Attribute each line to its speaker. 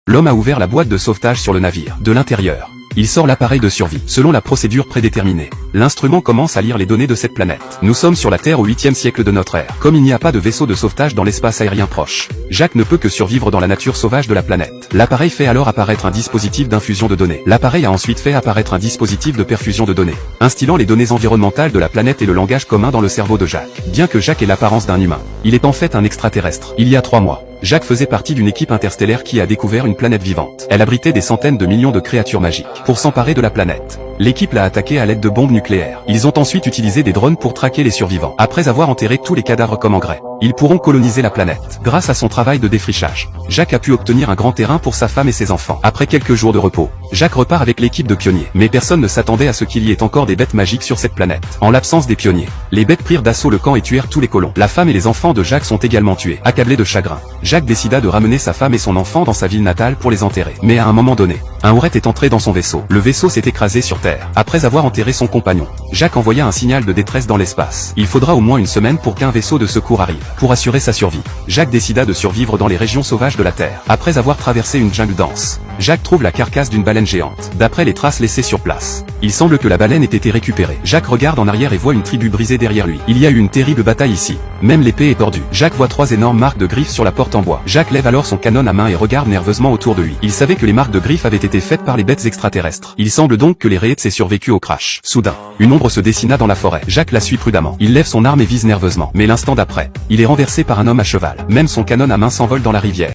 Speaker 1: L'homme a ouvert la boîte de sauvetage sur le navire. De l'intérieur, il sort l'appareil de survie. Selon la procédure prédéterminée, l'instrument commence à lire les données de cette planète. Nous sommes sur la Terre au 8e siècle de notre ère. Comme il n'y a pas de vaisseau de sauvetage dans l'espace aérien proche, Jacques ne peut que survivre dans la nature sauvage de la planète. L'appareil fait alors apparaître un dispositif d'infusion de données. L'appareil a ensuite fait apparaître un dispositif de perfusion de données, instillant les données environnementales de la planète et le langage commun dans le cerveau de Jacques. Bien que Jacques ait l'apparence d'un humain, il est en fait un extraterrestre. Il y a 3 mois, Jacques faisait partie d'une équipe interstellaire qui a découvert une planète vivante. Elle abritait des centaines de millions de créatures magiques. Pour s'emparer de la planète, l'équipe l'a attaquée à l'aide de bombes nucléaires. Ils ont ensuite utilisé des drones pour traquer les survivants. Après avoir enterré tous les cadavres comme engrais, ils pourront coloniser la planète. Grâce à son travail de défrichage, Jacques a pu obtenir un grand terrain pour sa femme et ses enfants. Après quelques jours de repos, Jacques repart avec l'équipe de pionniers. Mais personne ne s'attendait à ce qu'il y ait encore des bêtes magiques sur cette planète. En l'absence des pionniers, les bêtes prirent d'assaut le camp et tuèrent tous les colons. La femme et les enfants de Jacques sont également tués. Accablé de chagrin, Jacques décida de ramener sa femme et son enfant dans sa ville natale pour les enterrer. Mais à un moment donné, un Ouret est entré dans son vaisseau. Le vaisseau s'est écrasé sur Terre. Après avoir enterré son compagnon, Jacques envoya un signal de détresse dans l'espace. Il faudra au moins une semaine pour qu'un vaisseau de secours arrive. Pour assurer sa survie, Jacques décida de survivre dans les régions sauvages de la Terre. Après avoir traversé une jungle dense, Jacques trouve la carcasse d'une baleine géante. D'après les traces laissées sur place, il semble que la baleine ait été récupérée. Jacques regarde en arrière et voit une tribu brisée derrière lui. Il y a eu une terrible bataille ici. Même l'épée est tordue. Jacques voit 3 énormes marques de griffes sur la porte en bois. Jacques lève alors son canon à main et regarde nerveusement autour de lui. Il savait que les marques de griffes avaient été faites par les bêtes extraterrestres. Il semble donc que les Rayets aient survécu au crash. Soudain, une ombre se dessina dans la forêt. Jacques la suit prudemment. Il lève son arme et vise nerveusement. Mais l'instant d'après, il est renversé par un homme à cheval. Même son canon à main s'envole dans la rivière.